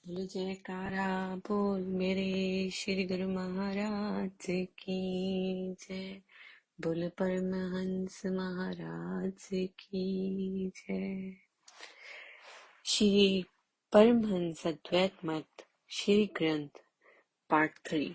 बोल जयकारा बोल मेरे श्री गुरु महाराज की जय। बोल परमहंस महाराज की जय। श्री परमहंस अद्वैत मत श्री ग्रंथ पार्ट 3।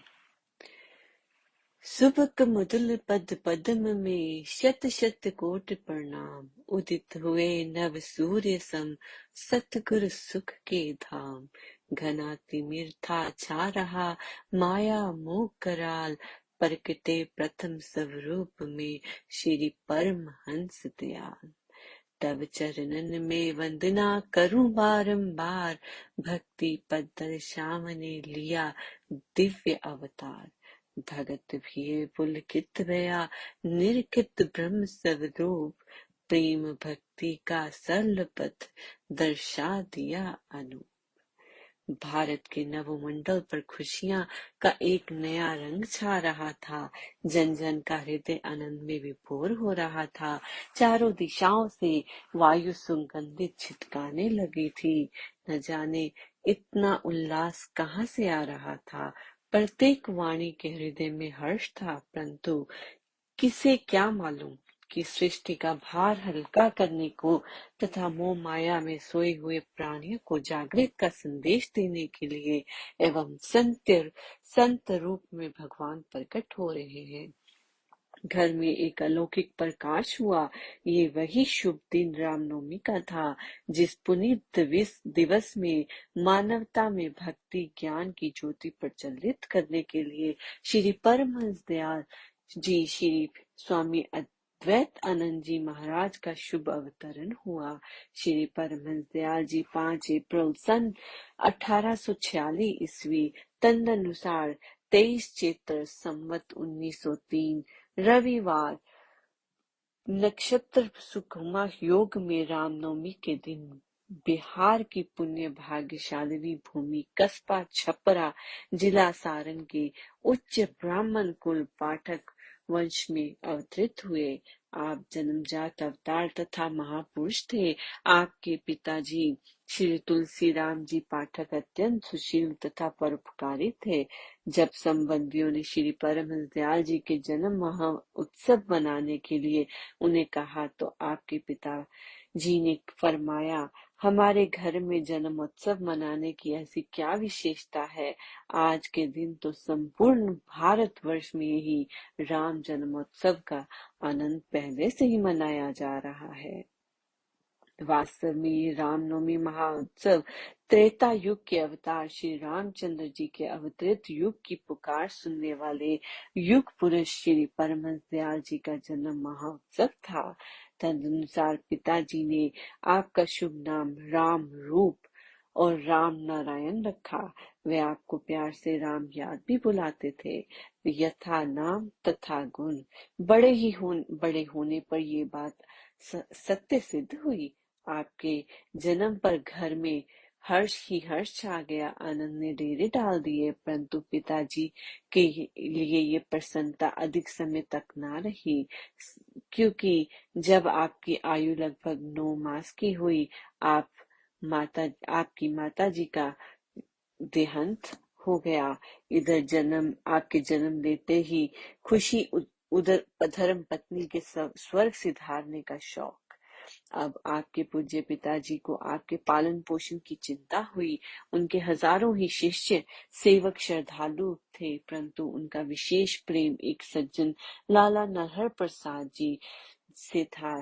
सुबक मुदुल पद पद्म में शत शत कोटि प्रणाम। उदित हुए नव सूर्य सम सतगुरु सुख के धाम। घना तिमिर था छा रहा माया मोह कराल। प्रकटे प्रथम स्वरूप में श्री परमहंस दयाल। तब चरणन में वंदना करूं बारंबार। भक्ति पद दर्शावने लिया दिव्य अवतार। भगत भी पुलकित भया निरखित ब्रह्म स्वरूप। प्रेम भक्ति का सरल पथ दर्शा दिया अनूप। भारत के नवमंडल पर खुशियां का एक नया रंग छा रहा था। जन जन का हृदय आनंद में विभोर हो रहा था। चारों दिशाओं से वायु सुगंधित छिटकाने लगी थी। न जाने इतना उल्लास कहाँ से आ रहा था। प्रत्येक वाणी के हृदय में हर्ष था, परंतु किसे क्या मालूम कि सृष्टि का भार हल्का करने को तथा मोह माया में सोए हुए प्राणियों को जागृत का संदेश देने के लिए एवं संत रूप में भगवान प्रकट हो रहे हैं। घर में एक अलौकिक प्रकाश हुआ। ये वही शुभ दिन रामनवमी का था, जिस पुनीत दिवस में मानवता में भक्ति ज्ञान की ज्योति प्रज्वलित करने के लिए श्री परमहंस दयाल जी श्री स्वामी अद्वैत आनंद जी महाराज का शुभ अवतरण हुआ। श्री परमहंस दयाल जी 5 अप्रैल सन 1846 ईस्वी तदनुसार 23 चैत्र संवत 1903 रविवार नक्षत्र सुकमा योग में रामनवमी के दिन बिहार की पुण्य भाग्यशालिनी भूमि कस्बा छपरा जिला सारण के उच्च ब्राह्मण कुल पाठक वंश में अवतरित हुए। आप जन्मजात अवतार तथा महापुरुष थे। आपके पिताजी श्री तुलसीराम जी पाठक अत्यंत सुशील तथा परोपकारी थे। जब संबंधियों ने श्री परमहंस दयाल जी के जन्म महा उत्सव मनाने के लिए उन्हें कहा तो आपके पिताजी ने फरमाया, हमारे घर में जन्मोत्सव मनाने की ऐसी क्या विशेषता है। आज के दिन तो संपूर्ण भारतवर्ष में ही राम जन्मोत्सव का आनंद पहले से ही मनाया जा रहा है। वास्तव में ये रामनवमी महाउत्सव त्रेता युग के अवतार श्री रामचंद्र जी के अवतरित युग की पुकार सुनने वाले युग पुरुष श्री परमहंस दयाल जी का जन्म महाउत्सव था। तदनुसार पिताजी ने आपका शुभ नाम राम रूप और राम नारायण रखा। वे आपको प्यार से राम याद भी बुलाते थे। यथा नाम तथा गुण बड़े होने पर ये बात सत्य सिद्ध हुई। आपके जन्म पर घर में हर्ष ही हर्ष छा गया। आनंद ने डेरे डाल दिए, परंतु पिताजी के लिए ये प्रसन्नता अधिक समय तक ना रही, क्योंकि जब आपकी आयु लगभग 9 मास की हुई आपकी माता जी का देहांत हो गया। आपके जन्म लेते ही खुशी, उधर धर्म पत्नी के स्वर्ग सिधारने का शौक। अब आपके पूज्य पिताजी को आपके पालन पोषण की चिंता हुई। उनके हजारों ही शिष्य सेवक श्रद्धालु थे, परंतु उनका विशेष प्रेम एक सज्जन लाला नरहर प्रसाद जी से था।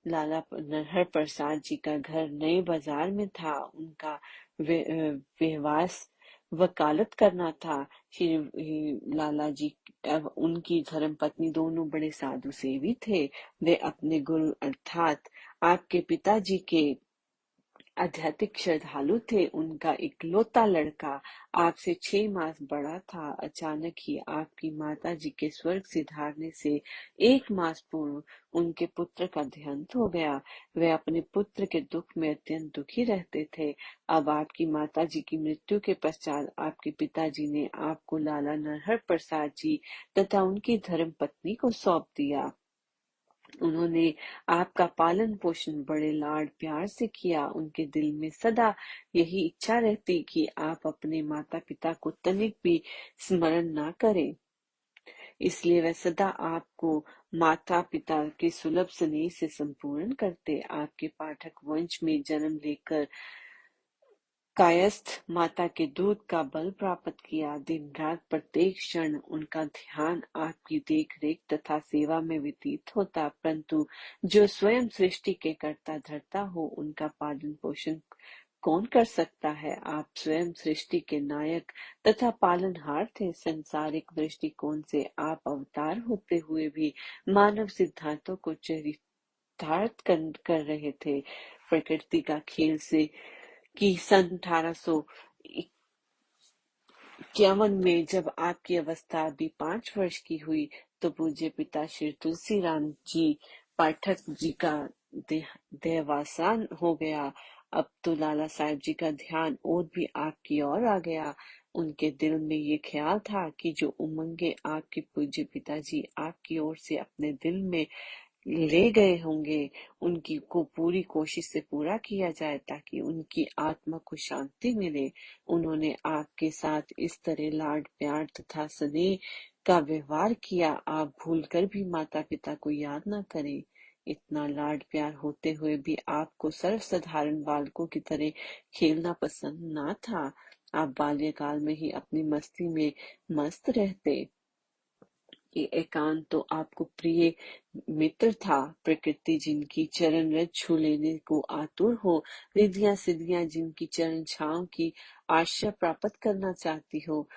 लाला नरहर प्रसाद जी का घर नए बाजार में था। उनका व्यहवास वकालत करना था। श्री लाला जी उनकी धर्म पत्नी दोनों बड़े साधु सेवी थे। वे अपने गुरु अर्थात आपके पिताजी के आध्यात्मिक श्रद्धालु थे। उनका इकलौता लड़का आपसे 6 मास बड़ा था। अचानक ही आपकी माता जी के स्वर्ग सिधारने से 1 मास पूर्व उनके पुत्र का देहांत हो गया। वे अपने पुत्र के दुख में अत्यंत दुखी रहते थे। अब आपकी माता जी की मृत्यु के पश्चात आपके पिताजी ने आपको लाला नरहर प्रसाद जी तथा उनकी धर्म पत्नी को सौंप दिया। उन्होंने आपका पालन पोषण बड़े लाड प्यार से किया। उनके दिल में सदा यही इच्छा रहती कि आप अपने माता पिता को तनिक भी स्मरण ना करें, इसलिए वह सदा आपको माता पिता के सुलभ स्नेह से संपूर्ण करते। आपके पाठक वंश में जन्म लेकर कायस्थ माता के दूध का बल प्राप्त किया। दिन रात प्रत्येक क्षण उनका ध्यान आपकी देख रेख तथा सेवा में व्यतीत होता, परंतु जो स्वयं सृष्टि के कर्ता धर्ता हो उनका पालन पोषण कौन कर सकता है। आप स्वयं सृष्टि के नायक तथा पालनहार थे। संसारिक दृष्टिकोण से आप अवतार होते हुए भी मानव सिद्धांतों को चरितार्थ कर रहे थे। प्रकृति का खेल से कि सन 1851 में जब आपकी अवस्था अभी 5 वर्ष की हुई तो पूज्य पिता श्री तुलसीराम जी पाठक जी का देहावसान हो गया। अब तो लाला साहब जी का ध्यान और भी आपकी ओर आ गया। उनके दिल में ये ख्याल था कि जो उमंगे आपके पूज्य पिताजी आपकी ओर से अपने दिल में ले गए होंगे उनकी को पूरी कोशिश से पूरा किया जाए ताकि उनकी आत्मा को शांति मिले। उन्होंने आपके साथ इस तरह लाड प्यार तथा स्नेह का व्यवहार किया, आप भूलकर भी माता पिता को याद न करें। इतना लाड प्यार होते हुए भी आपको सर्वसाधारण बालकों की तरह खेलना पसंद ना था। आप बाल्यकाल में ही अपनी मस्ती में मस्त रहते। ये एकांत तो आपको प्रिय मित्र था। प्रकृति जिनकी चरण रज छू लेने को आतुर हो, रिद्धियां सिद्धियां जिनकी चरण छांव की आश्रय प्राप्त करना चाहती हो,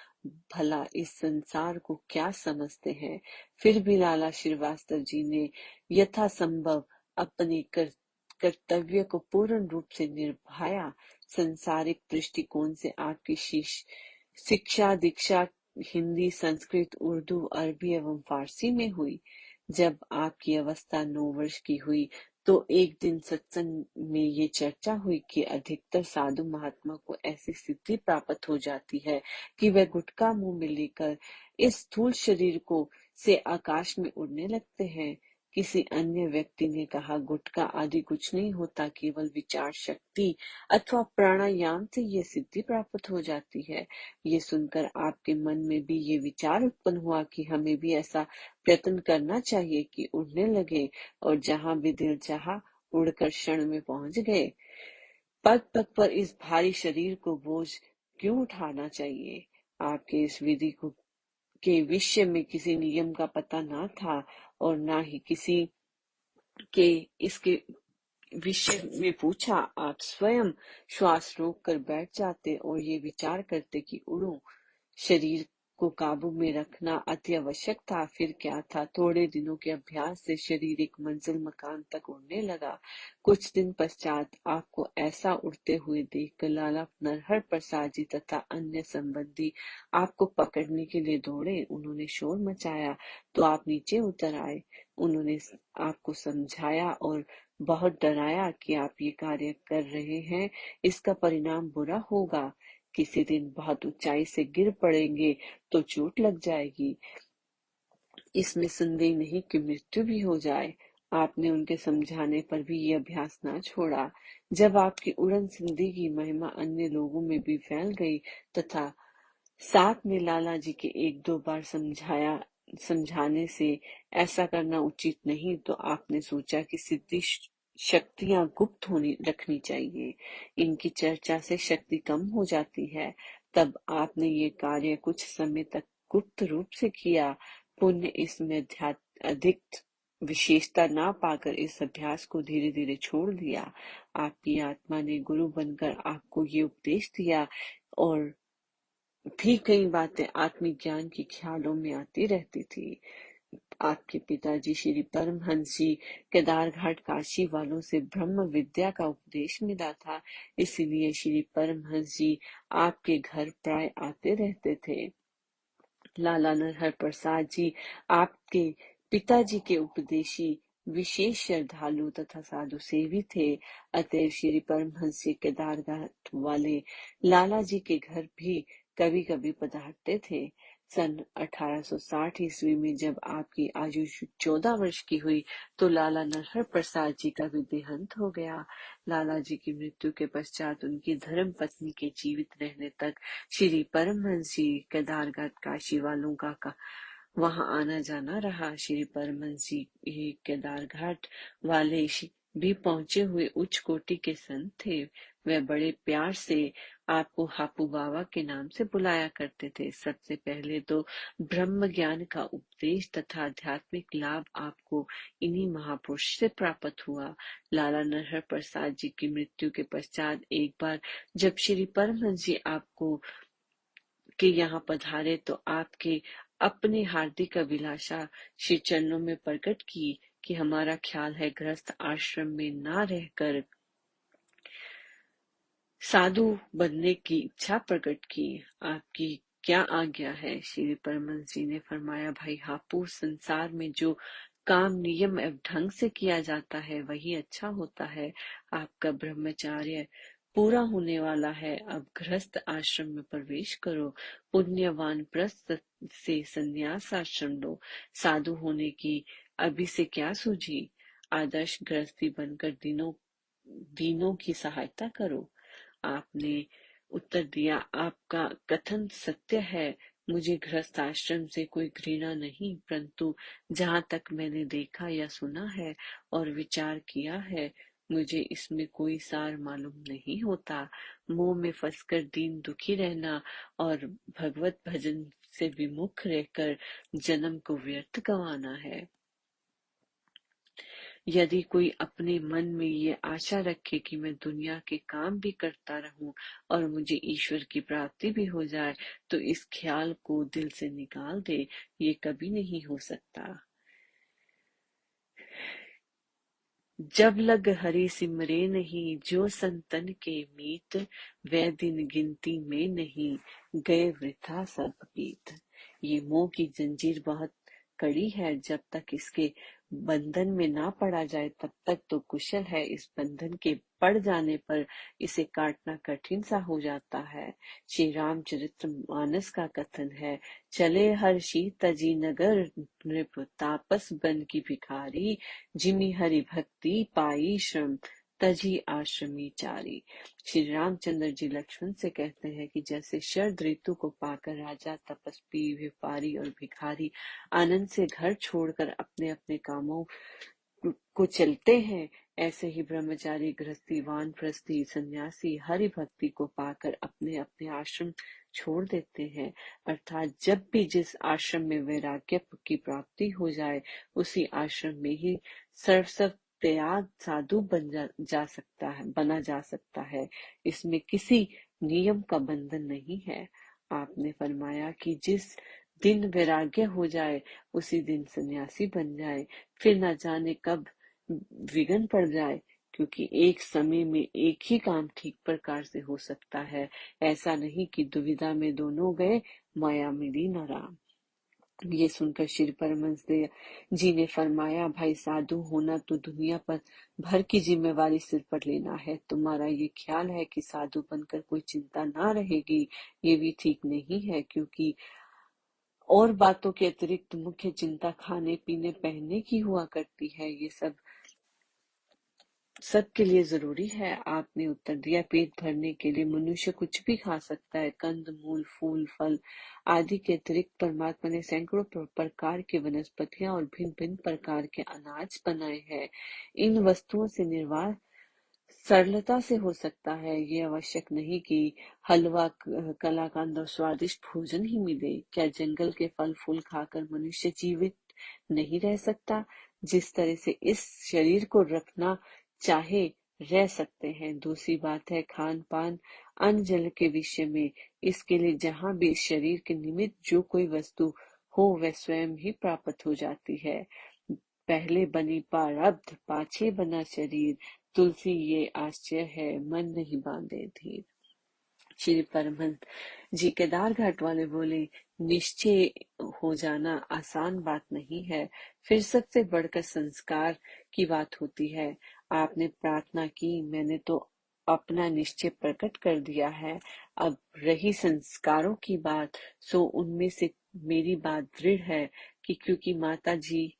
भला इस संसार को क्या समझते हैं। फिर भी लाला श्रीवास्तव जी ने यथासंभव अपने कर्तव्य को पूर्ण रूप से निभाया। संसारिक दृष्टिकोण से आपकी शिक्षा दीक्षा हिंदी, संस्कृत, उर्दू, अरबी एवं फारसी में हुई। जब आपकी अवस्था 9 वर्ष की हुई तो एक दिन सत्संग में ये चर्चा हुई कि अधिकतर साधु महात्मा को ऐसी सिद्धि प्राप्त हो जाती है कि वह गुटखा मुंह में लेकर इस स्थूल शरीर को से आकाश में उड़ने लगते हैं। किसी अन्य व्यक्ति ने कहा, गुटखा आदि कुछ नहीं होता, केवल विचार शक्ति अथवा प्राणायाम से ये सिद्धि प्राप्त हो जाती है। ये सुनकर आपके मन में भी ये विचार उत्पन्न हुआ कि हमें भी ऐसा प्रयत्न करना चाहिए कि उड़ने लगे और जहां भी दिल चाहा उड़कर क्षण में पहुंच गए। पग पग पर इस भारी शरीर को बोझ क्यों उठाना चाहिए। आपके इस विधि को के विषय में किसी नियम का पता ना था और ना ही किसी के इसके विषय में पूछा। आप स्वयं श्वास रोक कर बैठ जाते और ये विचार करते कि उड़ूं। शरीर को काबू में रखना अति आवश्यक था। फिर क्या था, थोड़े दिनों के अभ्यास से शरीर एक मंजिल मकान तक उड़ने लगा। कुछ दिन पश्चात आपको ऐसा उड़ते हुए देखकर लाला नरहर प्रसाद जी तथा अन्य संबंधी आपको पकड़ने के लिए दौड़े। उन्होंने शोर मचाया तो आप नीचे उतर आए। उन्होंने आपको समझाया और बहुत डराया कि आप ये कार्य कर रहे हैं, इसका परिणाम बुरा होगा। किसी दिन बहुत ऊंचाई से गिर पड़ेंगे तो चोट लग जाएगी, इसमें संदेह नहीं कि मृत्यु भी हो जाए। आपने उनके समझाने पर भी ये अभ्यास ना छोड़ा। जब आपकी उड़न सिद्धि की महिमा अन्य लोगों में भी फैल गई तथा साथ में लाला जी के एक दो बार समझाने से ऐसा करना उचित नहीं, तो आपने सोचा कि सिद्धि शक्तियां गुप्त होनी रखनी चाहिए, इनकी चर्चा से शक्ति कम हो जाती है। तब आपने ये कार्य कुछ समय तक गुप्त रूप से किया। पुण्य इसमें अधिक विशेषता ना पाकर इस अभ्यास को धीरे धीरे छोड़ दिया। आपकी आत्मा ने गुरु बनकर आपको ये उपदेश दिया और भी कई बातें आत्मिक ज्ञान की ख्यालों में आती रहती थी। आपके पिताजी श्री परमहंस जी केदार घाट काशी वालों से ब्रह्म विद्या का उपदेश मिला था, इसीलिए श्री परमहंस जी आपके घर प्राय आते रहते थे। लाला नरहर प्रसाद जी आपके पिताजी के उपदेशी विशेष श्रद्धालु तथा साधु सेवी थे। अतएव श्री परमहंस जी केदारघाट वाले लाला जी के घर भी कभी कभी पधारते थे। सन 1860 ईस्वी में जब आपकी आयु 14 वर्ष की हुई तो लाला नरहर प्रसाद जी का भी देहांत हो गया। लाला जी की मृत्यु के पश्चात उनकी धर्म पत्नी के जीवित रहने तक श्री परमहंस जी केदारघाट काशी वालों का वहां आना जाना रहा। श्री परमहंस जी केदारघाट वाले भी पहुंचे हुए उच्च कोटि के संत थे। वे बड़े प्यार से आपको हापू बाबा के नाम से बुलाया करते थे। सबसे पहले तो ब्रह्म ज्ञान का उपदेश तथा आध्यात्मिक लाभ आपको इन्हीं महापुरुष से प्राप्त हुआ। लाला नरहर प्रसाद जी की मृत्यु के पश्चात एक बार जब श्री परमहंस जी आपको के यहाँ पधारे तो आपके अपने हार्दिक अभिलाषा श्री चरणों में प्रकट की कि हमारा ख्याल है गृहस्थ आश्रम में ना रहकर साधु बनने की इच्छा प्रकट की। आपकी क्या आज्ञा है? श्री परमहंस जी ने फरमाया, भाई हापू, संसार में जो काम नियम एवं ढंग से किया जाता है वही अच्छा होता है। आपका ब्रह्मचार्य पूरा होने वाला है, अब गृहस्थ आश्रम में प्रवेश करो। पुण्यवान प्रस्थ से संन्यास आश्रम लो। साधु होने की अभी से क्या सूझी? आदर्श गृहस्थी बनकर दीनों की सहायता करो। आपने उत्तर दिया, आपका कथन सत्य है। मुझे गृहस्थ आश्रम से कोई घृणा नहीं, परंतु जहाँ तक मैंने देखा या सुना है और विचार किया है, मुझे इसमें कोई सार मालूम नहीं होता। मोह में फंसकर दीन दुखी रहना और भगवत भजन से विमुख रहकर जन्म को व्यर्थ गंवाना है। यदि कोई अपने मन में ये आशा रखे कि मैं दुनिया के काम भी करता रहूं और मुझे ईश्वर की प्राप्ति भी हो जाए, तो इस ख्याल को दिल से निकाल दे। ये कभी नहीं हो सकता। जब लग हरि सिमरे नहीं, जो संतन के मीत, वह दिन गिनती में नहीं, गए वृथा सब गीत। ये मोह की जंजीर बहुत कड़ी है, जब तक इसके बंधन में ना पड़ा जाए तब तक तो कुशल है, इस बंधन के पड़ जाने पर इसे काटना कठिन सा हो जाता है। श्री रामचरित्र मानस का कथन है, चले हर्षि तजी नगर, नृप तापस बन की भिखारी, जिमि हरि भक्ति पाई श्रम, तजी आश्रमी चारी। श्री रामचंद्र जी लक्ष्मण से कहते हैं कि जैसे शरद ऋतु को पाकर राजा, तपस्वी, व्यापारी और भिखारी आनंद से घर छोड़कर अपने अपने कामों को चलते हैं, ऐसे ही ब्रह्मचारी, गृहस्थी, वानप्रस्थी, सन्यासी हरि भक्ति को पाकर अपने अपने आश्रम छोड़ देते हैं। अर्थात जब भी जिस आश्रम में वैराग्य की प्राप्ति हो जाए, उसी आश्रम में ही सर्वस्व त्याग साधु बना जा सकता है। इसमें किसी नियम का बंधन नहीं है। आपने फरमाया कि जिस दिन वैराग्य हो जाए उसी दिन सन्यासी बन जाए, फिर न जाने कब विघ्न पड़ जाए, क्योंकि एक समय में एक ही काम ठीक प्रकार से हो सकता है। ऐसा नहीं कि दुविधा में दोनों गए, माया मिली न राम। ये सुनकर श्री परमहंस जी ने फरमाया, भाई साधु होना तो दुनिया पर भर की जिम्मेवारी सिर पर लेना है। तुम्हारा ये ख्याल है कि साधु बनकर कोई चिंता ना रहेगी, ये भी ठीक नहीं है, क्योंकि और बातों के अतिरिक्त मुख्य चिंता खाने पीने पहनने की हुआ करती है। ये सबके लिए जरूरी है। आपने उत्तर दिया, पेट भरने के लिए मनुष्य कुछ भी खा सकता है। कंद मूल, फूल, फल आदि के अतिरिक्त परमात्मा ने सैकड़ों प्रकार की वनस्पतियां और भिन्न भिन्न प्रकार के अनाज बनाए हैं। इन वस्तुओं से निर्वाह सरलता से हो सकता है। ये आवश्यक नहीं कि हलवा, कलाकंद और स्वादिष्ट भोजन ही मिले। क्या जंगल के फल फूल खाकर मनुष्य जीवित नहीं रह सकता? जिस तरह से इस शरीर को रखना चाहे रह सकते हैं। दूसरी बात है खान पान, अन्न जल के विषय में। इसके लिए जहाँ भी शरीर के निमित्त जो कोई वस्तु हो वह स्वयं ही प्राप्त हो जाती है। पहले बनी प्रारब्ध, पाछे बना शरीर, तुलसी ये आश्चर्य है, मन नहीं बांधे धीर। श्री परमहंस जी केदार घाट वाले बोले, निश्चय हो जाना आसान बात नहीं है, फिर सबसे बढ़कर संस्कार की बात होती है। आपने प्रार्थना की, मैंने तो अपना निश्चय प्रकट कर दिया है। अब रही संस्कारों की बात, सो उनमें से मेरी बात दृढ़ है कि क्योंकि माता जी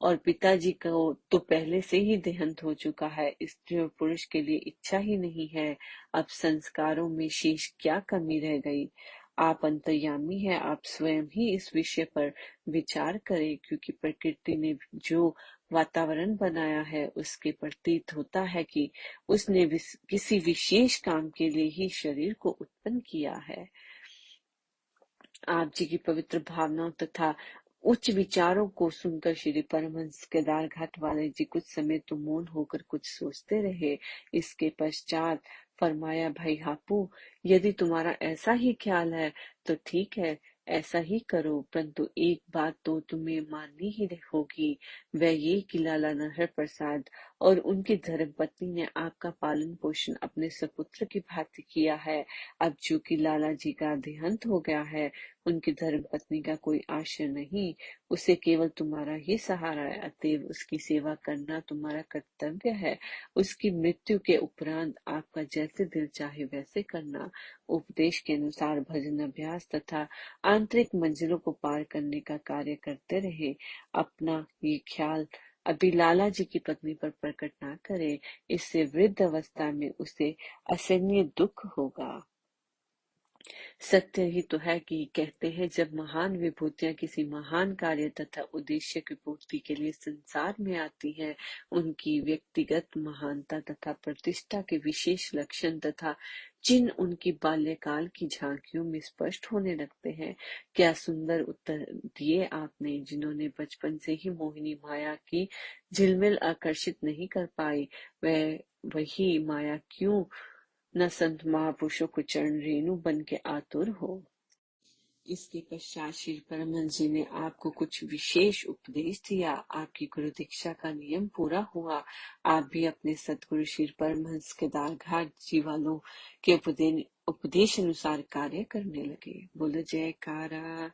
और पिताजी को तो पहले से ही देहांत हो चुका है, स्त्री और पुरुष के लिए इच्छा ही नहीं है। अब संस्कारों में शेष क्या कमी रह गई? आप अंतर्यामी हैं, आप स्वयं ही इस विषय पर विचार करें, क्योंकि प्रकृति ने जो वातावरण बनाया है उसके प्रतीत होता है कि उसने किसी विशेष काम के लिए ही शरीर को उत्पन्न किया है। आप जी की पवित्र भावनाओं तथा उच्च विचारों को सुनकर श्री परमहंस केदार घाट वाले जी कुछ समय तो मौन होकर कुछ सोचते रहे। इसके पश्चात फरमाया, भाई हापू, यदि तुम्हारा ऐसा ही ख्याल है तो ठीक है, ऐसा ही करो, परंतु एक बात तो तुम्हें माननी ही होगी, वह ये कि लाला नरहर प्रसाद और उनकी धर्मपत्नी ने आपका पालन पोषण अपने सपुत्र की भांति किया है। अब चूंकि लाला जी का देहांत हो गया है, उनकी धर्मपत्नी का कोई आश्रय नहीं, उसे केवल तुम्हारा ही सहारा है, अतएव उसकी सेवा करना तुम्हारा कर्तव्य है। उसकी मृत्यु के उपरांत आपका जैसे दिल चाहे वैसे करना। उपदेश के अनुसार भजन अभ्यास तथा आंतरिक मंजिलों को पार करने का कार्य करते रहे। अपना ये ख्याल अभी लाला जी की पत्नी पर प्रकट ना करे, इससे वृद्ध अवस्था में उसे असहनीय दुख होगा। सत्य ही तो है कि कहते हैं, जब महान विभूतियां किसी महान कार्य तथा उद्देश्य की पूर्ति के लिए संसार में आती हैं, उनकी व्यक्तिगत महानता तथा प्रतिष्ठा के विशेष लक्षण तथा चिन्ह उनकी बाल्यकाल की झांकियों में स्पष्ट होने लगते हैं। क्या सुंदर उत्तर दिए आपने। जिन्होंने बचपन से ही मोहिनी माया की झिलमिल आकर्षित नहीं कर पाई, वह वही माया क्यों न संत महापुरुषों को चरण रेणु बन के आतुर हो। इसके पश्चात श्री परमहंस जी ने आपको कुछ विशेष उपदेश दिया। आपकी गुरु दीक्षा का नियम पूरा हुआ। आप भी अपने सतगुरु श्री परमहंस केदार घाट जी वालों के उपदेश अनुसार कार्य करने लगे। बोलो जयकारा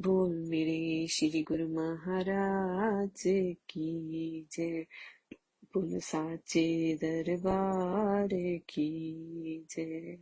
बोल मेरे श्री गुरु महाराज की जय। बोलो साचे दरबार की जय।